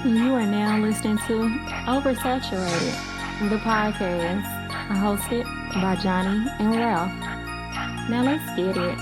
You are now listening to Oversaturated, the podcast, hosted by Johnnie and Ralph. Now let's get it.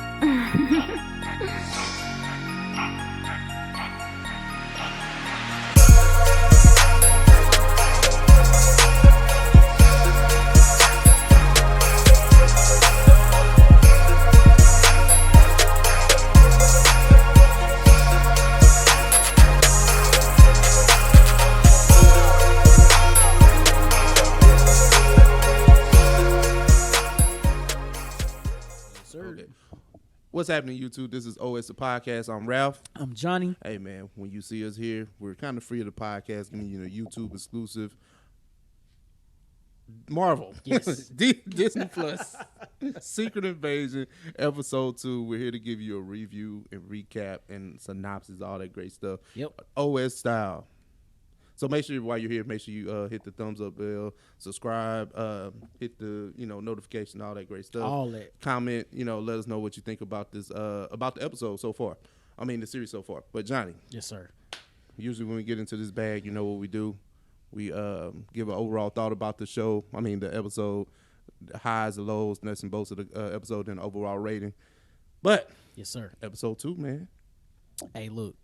What's happening, YouTube? This is OS the podcast. I'm Ralph. I'm Johnny. Hey, man, when you see us here, we're kind of free of the podcast, giving you a YouTube exclusive Marvel. Yes. Disney Plus Secret Invasion Episode 2. We're here to give you a review and recap and synopsis, all that great stuff. Yep. OS style. So make sure while you're here, make sure you hit the thumbs up bell, subscribe, hit the notification, all that great stuff. All that. Comment, let us know what you think about this about the episode so far. I mean the series so far. But Johnny. Yes, sir. Usually when we get into this bag, you know what we do. We give an overall thought about the show. I mean the episode, the highs, the lows, nuts and bolts of the episode, and the overall rating. But yes, sir. Episode 2, man. Hey, look.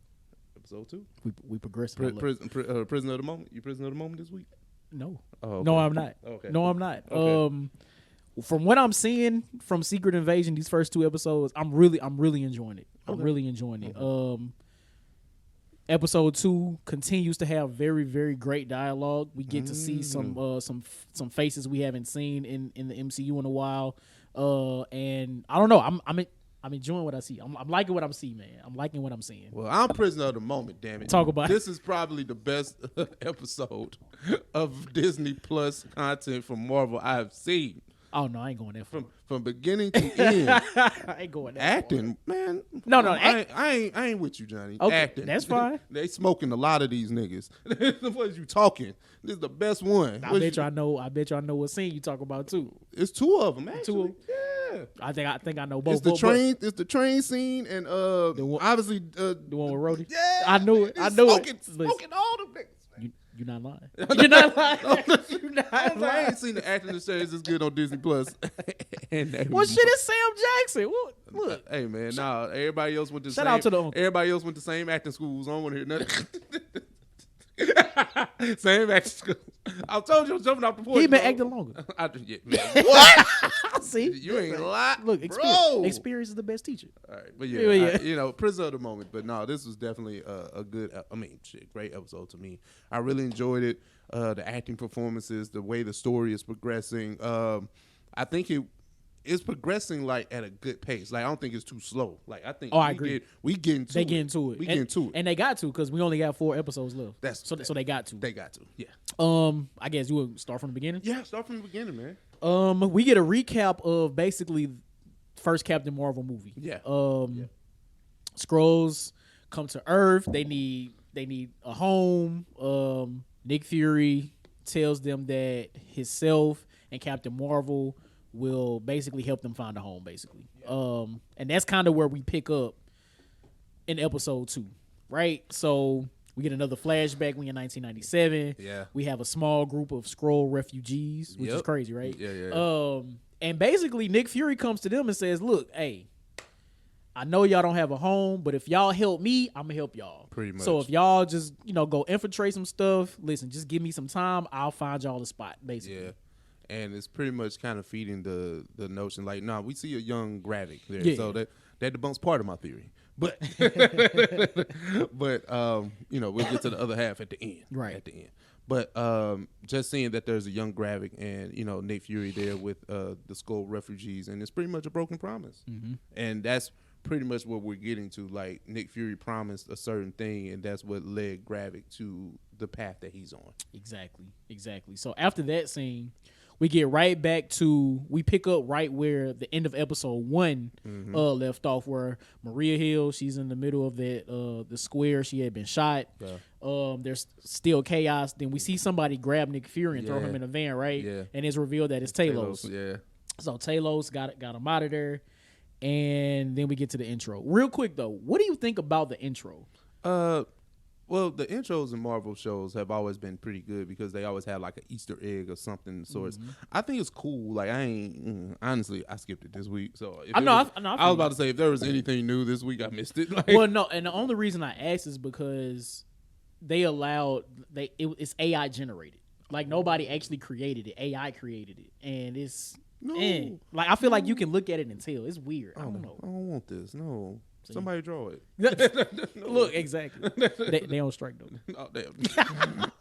Episode 2. We progressing. Prisoner of the moment. You prisoner of the moment this week? No. Oh, okay. No, I'm not. Okay. No, I'm not. Okay. From what I'm seeing from Secret Invasion, these first 2 episodes, I'm really enjoying it. I'm really enjoying it. Episode 2 continues to have very, very great dialogue. We get to see some faces we haven't seen in the MCU in a while. And I don't know. I'm enjoying what I see. I'm liking what I'm seeing, man. I'm liking what I'm seeing. Well, I'm prisoner of the moment, damn it. Talk about this is probably the best episode of Disney Plus content from Marvel I've seen. Oh no, I ain't going that far. From beginning to end. I ain't going that acting, far. man. No, I ain't with you, Johnny. Okay, acting. that's fine. They smoking a lot of these niggas. What is you talking? This is the best one. I bet you I know what scene you talk about too. It's 2 of them, actually. 2 of them? Yeah. I think I know both. It's the train scene and obviously the one with Rhodey. Yeah, I knew it. I knew it. Smoking all the niggas. You're not lying. You're not lying. You're not I lying. ain't seen the acting that says it's good on Disney Plus. What shit is Sam Jackson? Look. Hey man, everybody else went to Shout out to the uncle. Everybody else went to same acting schools. I don't want to hear nothing. Same acting school. I told you I was jumping off the porch. He been acting longer. Man. What? See, you ain't lying. Look, experience is the best teacher. All right, but prisoner of the moment. But no, this was definitely a good. Great episode to me. I really enjoyed it. The acting performances, the way the story is progressing. I think it's progressing like at a good pace. Like I don't think it's too slow. Like I think. I agree. We getting to they it. get into it. We get into it. And they got to because we only got 4 episodes left. So they got to. They got to. Yeah. I guess you would start from the beginning. Yeah, start from the beginning, man. We get a recap of basically first Captain Marvel movie. Yeah. Skrulls come to Earth. They need a home. Nick Fury tells them that himself and Captain Marvel will basically help them find a home, basically. Yeah. And that's kind of where we pick up in episode 2, right? So we get another flashback. We in 1997. Yeah. We have a small group of Skrull refugees, which is crazy, right? Yeah. And basically Nick Fury comes to them and says, look, hey, I know y'all don't have a home, but if y'all help me, I'm going to help y'all. Pretty much. So if y'all just, go infiltrate some stuff, listen, just give me some time. I'll find y'all a spot, basically. Yeah. And it's pretty much kind of feeding the notion like, we see a young Gravik there. Yeah. So that debunks part of my theory. But we'll get to the other half at the end. Right. At the end. But just seeing that there's a young Gravik and, Nick Fury there with the Skrull refugees, and it's pretty much a broken promise. Mm-hmm. And that's pretty much what we're getting to. Like, Nick Fury promised a certain thing, and that's what led Gravik to the path that he's on. Exactly. So after that scene, we get right back to, we pick up right where the end of episode 1 left off, where Maria Hill, she's in the middle of that the square. She had been shot. Yeah. There's still chaos. Then we see somebody grab Nick Fury and throw him in a van, right? Yeah. And it's revealed that it's Talos. Yeah. So Talos got him out of there. And then we get to the intro. Real quick, though, what do you think about the intro? Well, the intros in Marvel shows have always been pretty good because they always have like an Easter egg or something of sorts. I think it's cool. Like I ain't honestly, I skipped it this week. So if I know. I was about to say if there was anything new this week, I missed it. Like, Well, no, and the only reason I asked is because they allowed it's AI generated. Like nobody actually created it. AI created it, and it's like I feel like you can look at it and tell it's weird. I don't know. I don't want this. No. Somebody draw it. Look, exactly. they don't strike though. Oh, damn.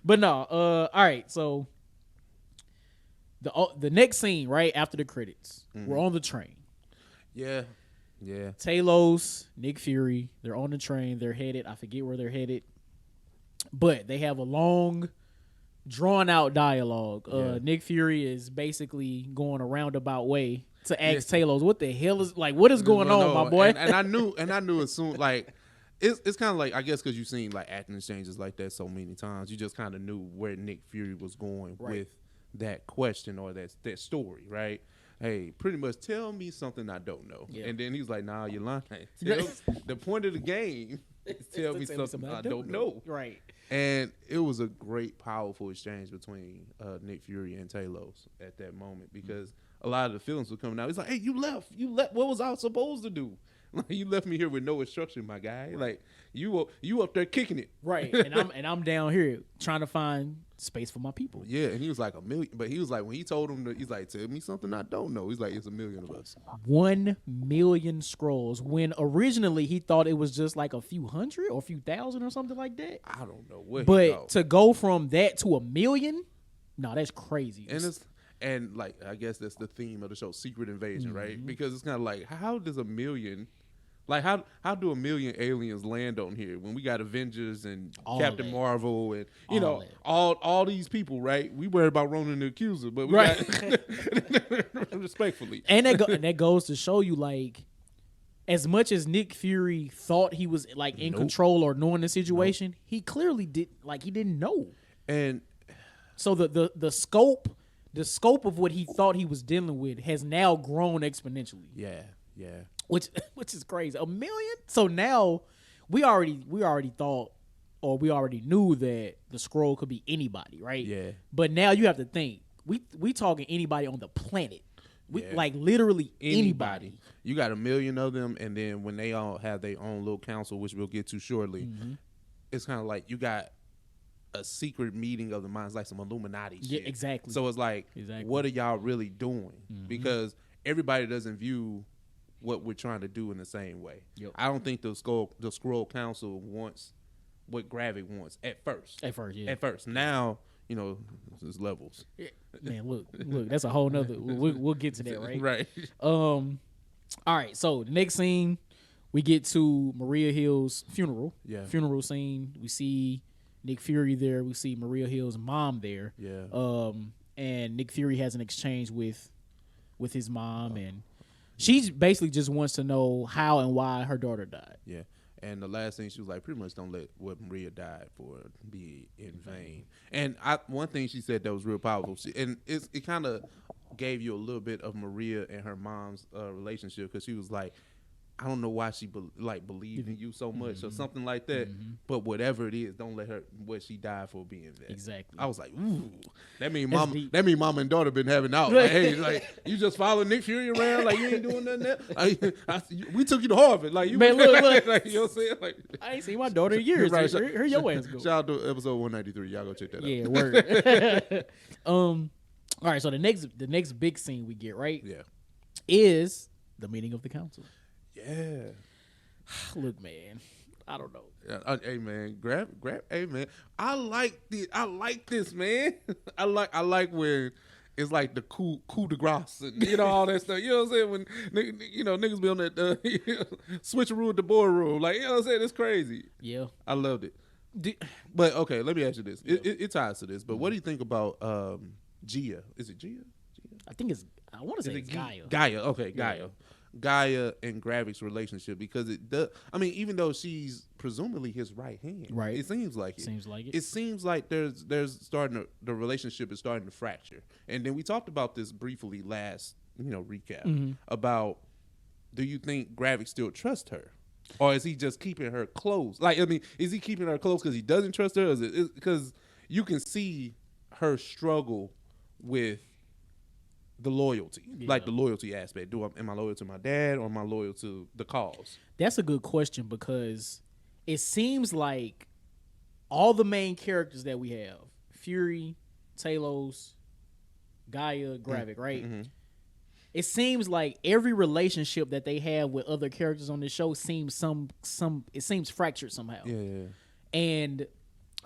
But no, all right. So the next scene right after the credits, we're on the train. Yeah. Talos, Nick Fury, they're on the train. They're headed. I forget where they're headed, but they have a long, drawn out dialogue. Nick Fury is basically going a roundabout way to ask Talos, what the hell is what is going on, my boy? And I knew as soon like it's kind of like I guess because you've seen like acting exchanges like that so many times, you just kind of knew where Nick Fury was going with that question or that story, right? Hey, pretty much tell me something I don't know. Yeah. And then he's like, nah, you're lying. The point of the game is tell me something I don't know. Right. And it was a great, powerful exchange between Nick Fury and Talos at that moment because a lot of the feelings were coming out. He's like, hey, you left. What was I supposed to do? Like, you left me here with no instruction, my guy. Right. Like you up there kicking it. Right. And I'm down here trying to find space for my people. Yeah, and he was like 1 million, but he was like when he told him that he's like, tell me something I don't know. He's like, it's 1 million of us. 1 million scrolls. When originally he thought it was just like a few hundred or a few thousand or something like that. I don't know what. But to go from that to 1 million, no, that's crazy. And like I guess that's the theme of the show, Secret Invasion, right? Because it's kind of like, how does 1 million? Like how do 1 million aliens land on here when we got Avengers and all Captain Marvel and all these people, right? We worried about Ronan the Accuser, but we got respectfully. And that goes to show you like as much as Nick Fury thought he was like in control or knowing the situation, he clearly he didn't know. And so the scope of what he thought he was dealing with has now grown exponentially. Yeah. Which is crazy. 1 million? So now we already thought or we already knew that the scroll could be anybody, right? Yeah. But now you have to think. We talking anybody on the planet. Like literally anybody. You got 1 million of them, and then when they all have their own little council, which we'll get to shortly, it's kind of like you got a secret meeting of the minds, like some Illuminati shit. Yeah, exactly. So it's like, what are y'all really doing? Because everybody doesn't view what we're trying to do in the same way. Yep. I don't think the Skrull Council wants what Gravik wants at first. At first. Now, there's levels. Yeah. Man, look, that's a whole nother. We'll get to that, right? Right. All right. So the next scene, we get to Maria Hill's funeral. Yeah. Funeral scene. We see Nick Fury there. We see Maria Hill's mom there. Yeah. And Nick Fury has an exchange with his mom and. She basically just wants to know how and why her daughter died. Yeah. And the last thing she was like, pretty much don't let what Maria died for be in vain. And one thing she said that was real powerful, it kind of gave you a little bit of Maria and her mom's relationship because she was like, I don't know why she believed in you so much or something like that. But whatever it is, don't let her what she died for be in that. Exactly. I was like, ooh, that mean mama and daughter been having out. Like, hey, like you just follow Nick Fury around, like you ain't doing nothing. We took you to Harvard, like you. Man, look. Like, you know what I'm saying? Like I ain't seen my daughter in years. Right, here your ass go. Shout out to episode 193. Y'all go check that out. Yeah, word. All right, so the next big scene we get is the meeting of the council. Yeah. Look, man. I don't know. Hey man, grab. Hey man, I like this, man. I like when it's like the coup de grace and all that stuff. You know what I'm saying? When niggas be on that switcheroo at the boardroom, like you know what I'm saying? It's crazy. Yeah, I loved it. But okay, let me ask you this. Yeah. It ties to this. But what do you think about Gia? Is it Gia? I think it's. I want to say it's Gaia. Gaia. Okay, Gaia. Yeah. Gaia and Gravik's relationship because it does. I mean, even though she's presumably his right hand, right? It seems like it. It seems like there's the relationship is starting to fracture. And then we talked about this briefly last recap about do you think Gravik still trusts her? Or is he just keeping her close? Like, I mean, is he keeping her close because he doesn't trust her? Or is it because you can see her struggle with the loyalty, like the loyalty aspect. Am I loyal to my dad or am I loyal to the cause? That's a good question because it seems like all the main characters that we have, Fury, Talos, Gaia, Gravik, right? Mm-hmm. It seems like every relationship that they have with other characters on the show seems it seems fractured somehow. Yeah. And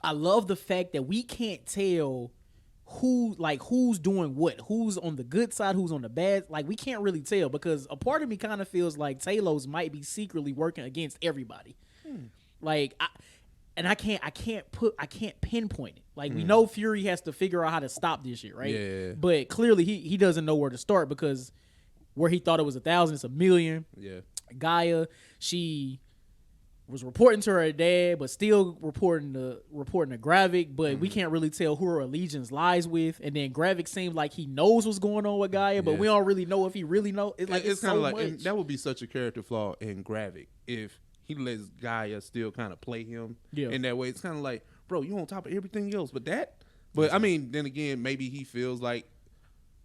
I love the fact that we can't tell who's doing what, who's on the good side, who's on the bad. Like, we can't really tell because a part of me kind of feels like Talos might be secretly working against everybody. Like, I can't pinpoint it. Like, we know Fury has to figure out how to stop this shit, right? Yeah. But clearly he doesn't know where to start because where he thought it was 1,000, it's 1,000,000. Yeah. Gaia, she was reporting to her dad, but still reporting to Gravik, but we can't really tell who her allegiance lies with. And then Gravik seems like he knows what's going on with Gaia, but we don't really know if he really knows. It's kind of so like, and that would be such a character flaw in Gravik if he lets Gaia still kind of play him in that way. It's kind of like, bro, you on top of everything else, but that. But I mean, then again, maybe he feels like,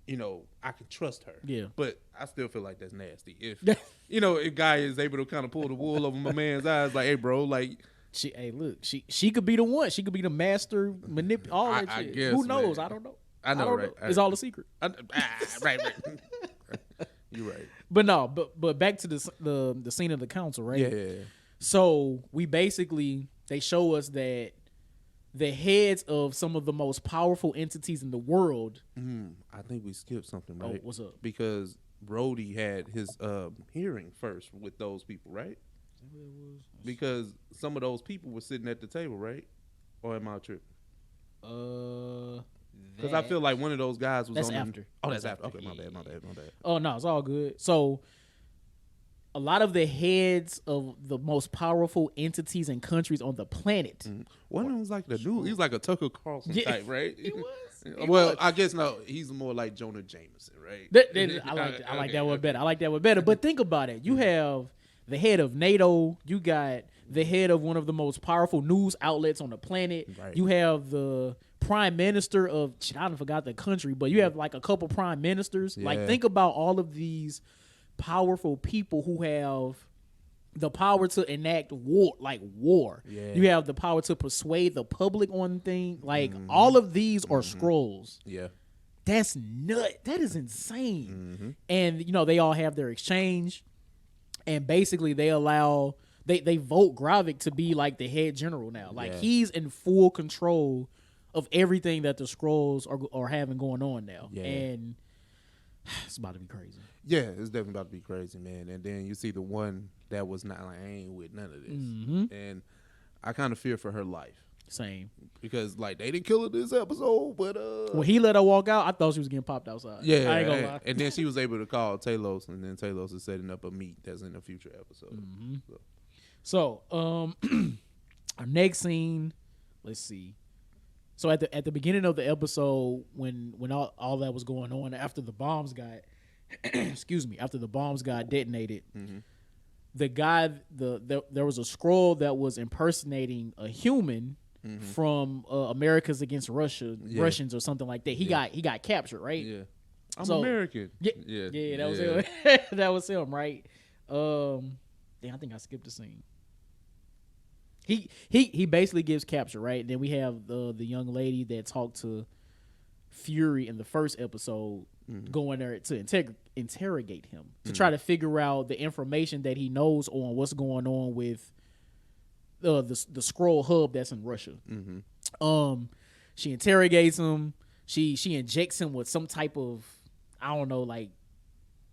you know, I can trust her. Yeah. But I still feel like that's nasty. If if Gaia is able to kind of pull the wool over my man's eyes, like, hey, bro, like. She could be the one. She could be the master all that shit. I guess, who knows? man. I don't know. I know, right? It's all a secret. Right. You're right. But no, but back to the scene of the council, right? Yeah. So they show us that the heads of some of the most powerful entities in the world. I think we skipped something, right? Oh, what's up? Because Brody had his hearing first with those people, right? Because some of those people were sitting at the table, right? Or am I tripping? Because I feel like one of those guys was on after. That's after. Okay, my bad. Oh no, it's all good. So a lot of the heads of the most powerful entities and countries on the planet. One of them was like the dude. He's like a Tucker Carlson type, right? He was. I guess no. He's more like Jonah Jameson, right? I like that one better. But think about it. You have the head of NATO. You got the head of one of the most powerful news outlets on the planet. Right. You have the prime minister of, I forgot the country, but you have like a couple prime ministers. Yeah. Like, think about all of these powerful people who have the power to enact war. Yeah. You have the power to persuade the public on things. Like, all of these are scrolls. Yeah. That's nut. That is insane. And they all have their exchange, and basically they allow they vote Gravik to be like the head general now. Like, he's in full control of everything that the Skrulls are having going on now. Yeah. And it's about to be crazy. Yeah, it's definitely about to be crazy, man. And then you see the one that was not like, I ain't with none of this. And I kind of fear for her life. Same. Because, like, they didn't kill her this episode, but when he let her walk out, I thought she was getting popped outside. Yeah, I ain't gonna lie. And then she was able to call Talos, and then Talos is setting up a meet that's in a future episode. So, our next scene, let's see. So at the beginning of the episode, when all that was going on, after the bombs got after the bombs got detonated, the guy there was a Skrull that was impersonating a human from Americas Against Russians or something like that. He got captured, right? Yeah. I'm American. Yeah, that was him. That was him, right? I think I skipped the scene. He basically gives capture, right? Then we have the young lady that talked to Fury in the first episode, going there to interrogate him, to try to figure out the information that he knows on what's going on with the Skrull hub that's in Russia. She interrogates him. She injects him with some type of, I don't know, like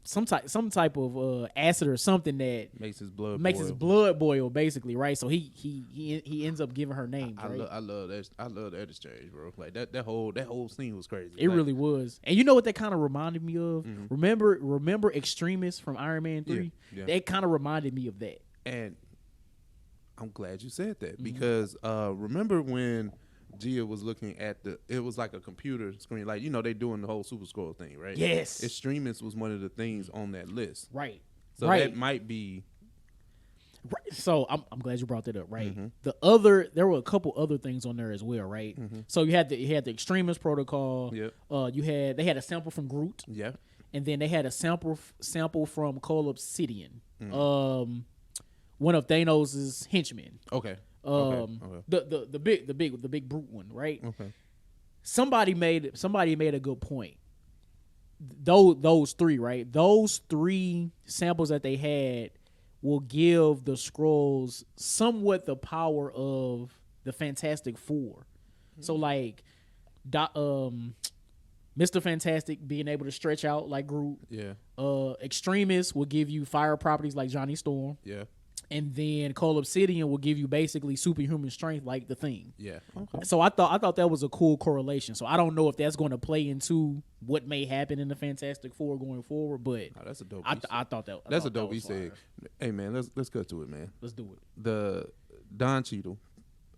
some type of acid or something that makes his blood boil, basically, right? So he ends up giving her names. I love that exchange, bro. Like that whole scene was crazy. It really was. And you know what that kind of reminded me of? Remember Extremis from Iron Man 3? Yeah. That kind of reminded me of that. And I'm glad you said that because remember when Gia was looking at it was like a computer screen, like, they doing the whole Super Skrull thing, right? Yes. Extremis was one of the things on that list. Right. So that might be Right. So I'm glad you brought that up. Right. Mm-hmm. There were a couple other things on there as well. Right. Mm-hmm. So you had the extremist protocol. Yep. They had a sample from Groot. Yeah. And then they had a sample from Cole Obsidian. Mm. One of Thanos' henchmen. Okay. The big brute one, right? Okay. Somebody made a good point. Those three, right? Those three samples that they had will give the Skrulls somewhat the power of the Fantastic Four. So like Mr. Fantastic being able to stretch out like Groot. Yeah. Extremists will give you fire properties like Johnny Storm. Yeah. And then Cole Obsidian will give you basically superhuman strength like the Thing. Yeah. Okay. So I thought that was a cool correlation. So I don't know if that's going to play into what may happen in the Fantastic Four going forward, but That's a dope. I thought that That's a that dope. was He said, fire. "Hey man, let's cut to it, man. Let's do it. The Don Cheadle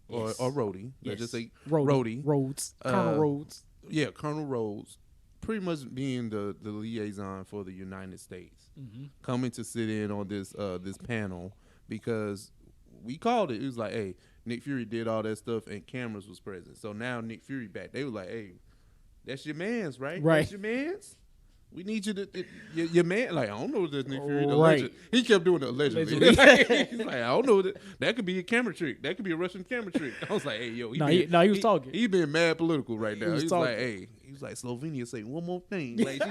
Yes. or Rhodey. Yes. Let's just say Rhodey. Rhodey. Rhodes. Colonel Rhodes. Yeah, Colonel Rhodes, pretty much being the liaison for the United States, coming to sit in on this panel because we called it. It was like, hey, Nick Fury did all that stuff and cameras was present. So now Nick Fury back. They were like, hey, that's your man's, right? Right. That's your man's. We need you to your man. Like, I don't know this Nick Fury. The Right. legend. He kept doing it allegedly. Allegedly. He's like, I don't know that could be a camera trick. That could be a Russian camera trick. I was like, hey, yo, He was talking. He been mad political right now. was He's talking. like, hey, he was like, Slovenia say one more thing. Like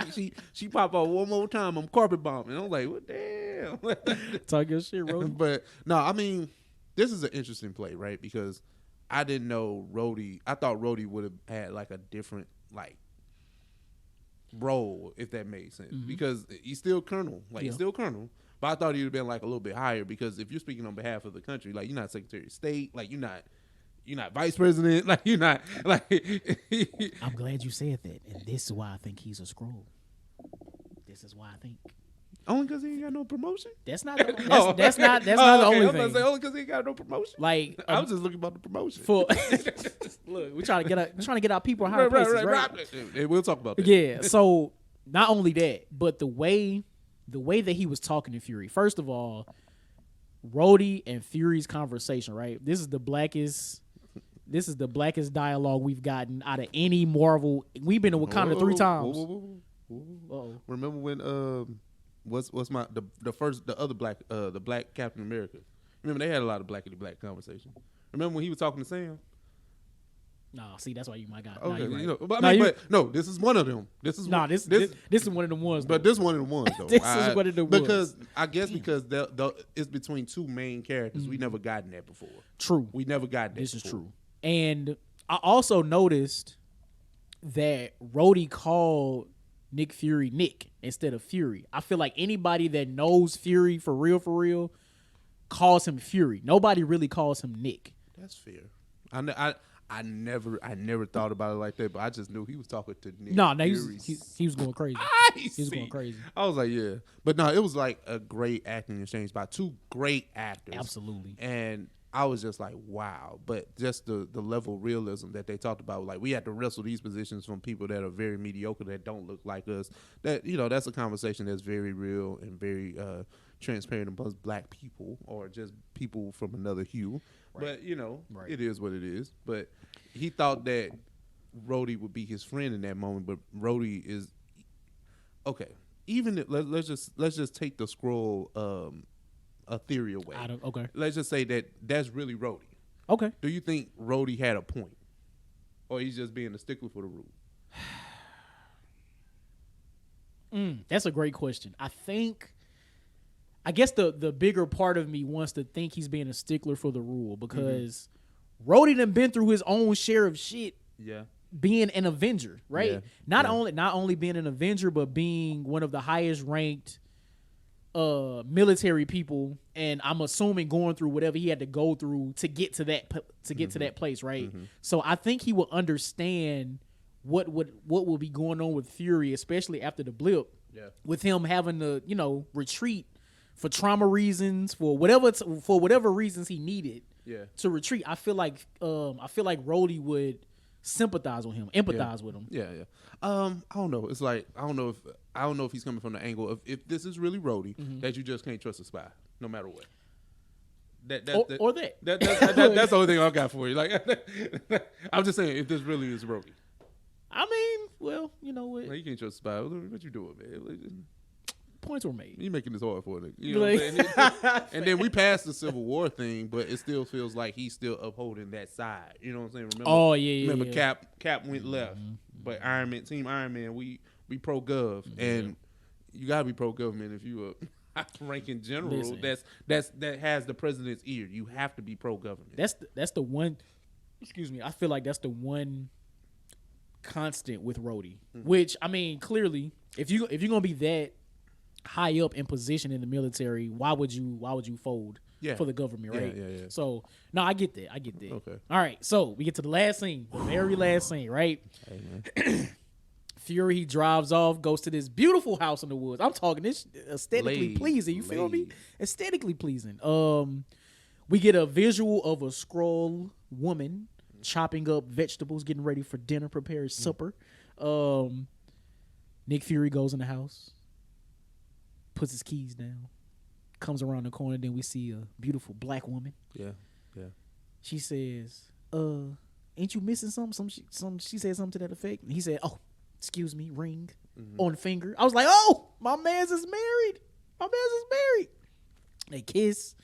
she pop out one more time. I'm carpet bombing. I'm like, what damn? Talk your shit, Rhodey. But no, I mean, this is an interesting play, right? Because I didn't know Rhodey. I thought Rhodey would have had like a different like role, if that made sense. Because he's still Colonel. Like he's still Colonel. But I thought he'd have been like a little bit higher because if you're speaking on behalf of the country, like you're not Secretary of State, like you're not Vice President, like you're not like I'm glad you said that, and this is why I think he's a Skrull. This is why I think. only because he ain't got no promotion. That's not the only I was thing. gonna say only because he ain't got no promotion. Like I was just looking about the promotion. for look, we're trying to get our people in higher places, right? And we'll talk about that. Yeah. So not only that, but the way that he was talking to Fury. First of all, Rhodey and Fury's conversation, right? This is the blackest dialogue we've gotten out of any Marvel. We've been in Wakanda 3 times. Uh-oh. Remember when the other black Captain America? Remember they had a lot of blackity black conversation. Remember when he was talking to Sam? No, see, that's why you might got. Okay, Nah, you know, right. but Nah, I mean, this is one of them. This is this is one of them ones. But though. this one of the ones though. This is one of the ones. Because I guess because it's between two main characters. We never gotten that before. True. We never got that. This is before. true. And I also noticed that Rhodey called Nick Fury Nick instead of Fury. I feel like anybody that knows Fury for real, calls him Fury. Nobody really calls him Nick. That's fair. I never thought about it like that, but I just knew he was talking to Nick. No, Fury. he was going crazy. He was going crazy. I was like, yeah. But no, it was like a great acting exchange by two great actors. Absolutely. And I was just like, wow. But just the level of realism that they talked about, like we had to wrestle these positions from people that are very mediocre, that don't look like us. That, that's a conversation that's very real and very transparent amongst black people or just people from another hue. Right. But, It is what it is. But he thought that Rhodey would be his friend in that moment, but Rhodey is okay. Even let's just take the scroll a theory away. Okay. Let's just say that's really Rhodey. Okay. Do you think Rhodey had a point, or he's just being a stickler for the rule? That's a great question. I guess the bigger part of me wants to think he's being a stickler for the rule because Rhodey done been through his own share of shit. Yeah. Being an Avenger, right? Yeah. Not only being an Avenger, but being one of the highest ranked military people, and I'm assuming going through whatever he had to go through to get to that place, right? So I think he will understand what will be going on with Fury, especially after the blip. Yeah. With him having to retreat for trauma reasons, for whatever reasons he needed to retreat. I feel like Rhodey would sympathize with him, empathize with him. Yeah. I don't know. It's like I don't know if he's coming from the angle of if this is really Rhodey that you just can't trust a spy no matter what. Or that. That's the only thing I got for you. Like, I'm just saying, if this really is Rogi. I mean, well, you know what? Like, you can't trust spy. What you doing, man? Like, Points were made. you making this hard for it. You know what I'm saying? And then we passed the Civil War thing, but it still feels like he's still upholding that side. You know what I'm saying? Remember, Oh, yeah. Remember, Cap went left, but Team Iron Man, we pro-gov, and you gotta be pro-government if you a ranking general. Listen. That has the president's ear. You have to be pro-government. That's the one. Excuse me. I feel like that's the one constant with Rhodey. Which, I mean, clearly, if you're gonna be that high up in position in the military, why would you fold for the government, right? Yeah. So no, I get that. Okay. All right, so we get to the last scene, the very last scene, right? Hey, man. Fury, he drives off, goes to this beautiful house in the woods. I'm talking this aesthetically pleasing. You feel me? Aesthetically pleasing. We get a visual of a Skrull woman chopping up vegetables, getting ready for dinner, preparing supper. Nick Fury goes in the house, puts his keys down, comes around the corner. Then we see a beautiful black woman. Yeah. She says, ain't you missing something? She said something to that effect. And he said, oh, excuse me, ring on finger. I was like, oh, my man's is married. They kiss.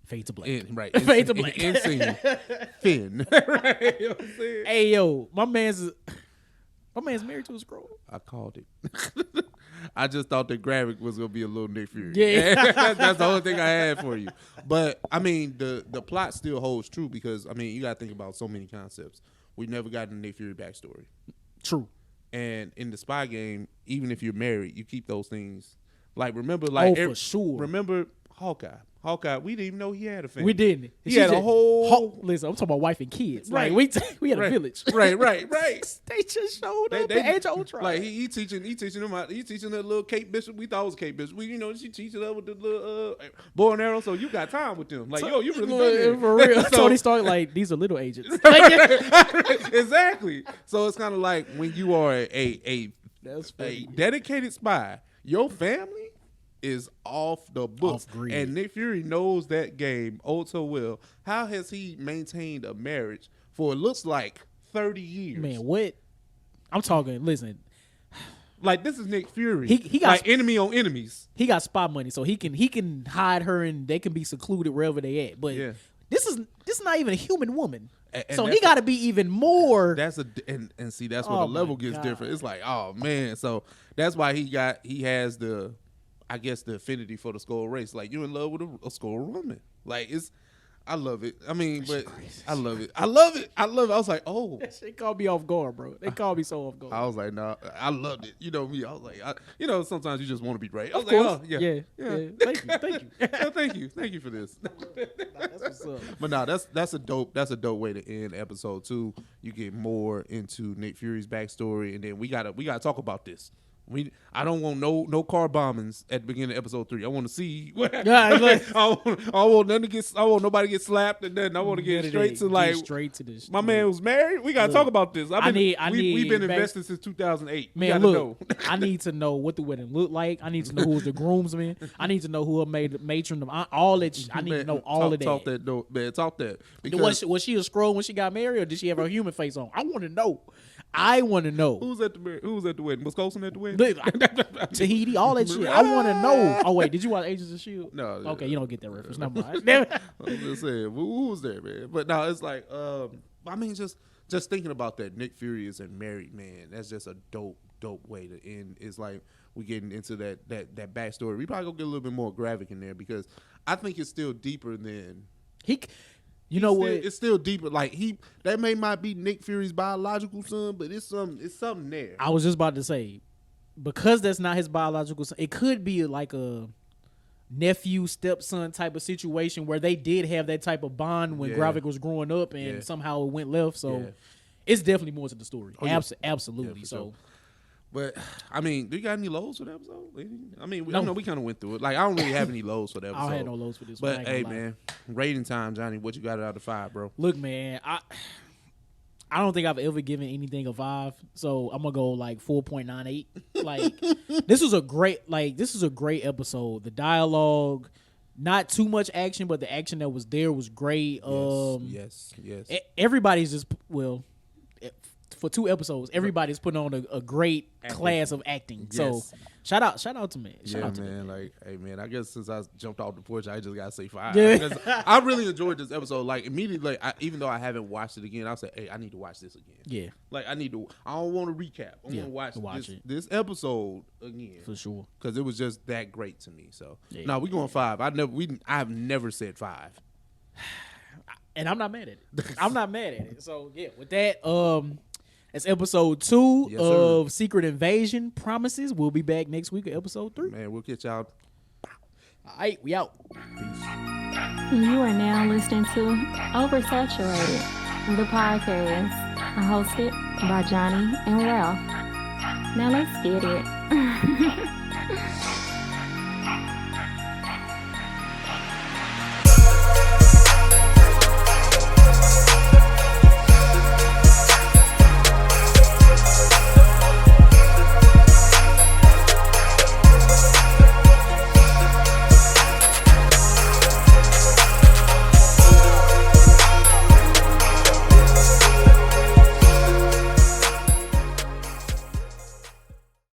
Fade to black. Right. Fade to black. Insane. Finn. Right. You know what I'm saying? Hey, yo, my man's married to a Skrull. I called it. I just thought the graphic was gonna be a little Nick Fury. Yeah. That's the only thing I had for you. But I mean, the plot still holds true because I mean, you gotta think about so many concepts. We never got a Nick Fury backstory. True. And in the spy game, even if you're married, you keep those things. Like remember, like for sure. Remember Hawkeye. We didn't even know he had a family. We didn't. He had a whole. Listen, I'm talking about wife and kids. Right. Like we had a village. Right. They just showed up at Age of Ultron. Like he teaching them out. He teaching the little Kate Bishop. We thought it was Kate Bishop. She teaching her with the little bow and arrow. So you got time with them. Like yo, you really good for real. Tony Stark, like these are little agents. Exactly. So it's kind of like when you are a dedicated spy, your family is off the books. And Nick Fury knows that game oh so well. How has he maintained a marriage for it looks like 30 years? Man, what? I'm talking, listen. Like this is Nick Fury. He got like enemy on enemies. He got spy money, so he can hide her and they can be secluded wherever they at. But this is not even a human woman. And so he got to be even more. That's and see that's where the level gets different. It's like, oh man. So that's why he has the I guess the affinity for the Skrull race. Like you in love with a Skrull woman. Like I love it. I mean, but I love it. I was like, oh. That shit caught me off guard, bro. They called me so off guard. I was like, nah, I loved it. You know me. I was like, sometimes you just want to be right. I was of course. like, oh, yeah. Thank you. Thank you for this. That's what's up. But no, that's a dope way to end episode 2. You get more into Nick Fury's backstory, and then we gotta talk about this. I don't want no car bombings at the beginning of episode 3. I want to see what I want nobody to get slapped, and then I want to get straight to this. My man was married. We gotta talk about this. We've been invested since 2008. Man, look, I need to know what the wedding looked like. I need to know who was the groomsman. I need to know who matron of all that. I need to know all of that. Talk that. Because was she a Skrull when she got married, or did she have her human face on? I want to know. Who's at the wedding? Was Coulson at the wedding? Tahiti, all that shit. I want to know. Oh wait, did you watch Agents of S.H.I.E.L.D.? No. Okay, you don't get that reference. Never mind. I'm just saying, who was there, man? But no, it's like, I mean, just thinking about that, Nick Fury is a married man. That's just a dope way to end. It's like we getting into that backstory. We probably gonna get a little bit more graphic in there because I think it's still deeper than You know what? It's still deeper. Like that may not be Nick Fury's biological son, but it's something there. I was just about to say, because that's not his biological son, it could be like a nephew stepson type of situation where they did have that type of bond when Gravik was growing up, and somehow it went left. So it's definitely more to the story. Absolutely. So. Sure. But I mean, do you got any lows for the episode? I mean, I know we kind of went through it. Like I don't really have any lows for the episode. I don't have no lows for this. But hey, man, rating time, Johnny. What you got out of 5, bro? Look, man, I don't think I've ever given anything a 5, so I'm gonna go like 4.98. Like this is a great episode. The dialogue, not too much action, but the action that was there was great. Yes. Everybody's just for 2 episodes, everybody's putting on a great class of acting. So shout out to me. Shout out to man. Like, hey, man. I guess since I jumped off the porch, I just gotta say 5. Yeah. Because I really enjoyed this episode. Like immediately, even though I haven't watched it again, I'll say, hey, I need to watch this again. Yeah, like I don't want to recap. I want to watch this episode again for sure. Because it was just that great to me. So yeah, we going 5. I have never said 5. And I'm not mad at it. So yeah, with that, that's episode 2 of Secret Invasion Promises. We'll be back next week with episode 3. Man, we'll catch y'all. All right, we out. Peace. You are now listening to Oversaturated, the podcast hosted by Johnnie and Ralph. Now let's get it.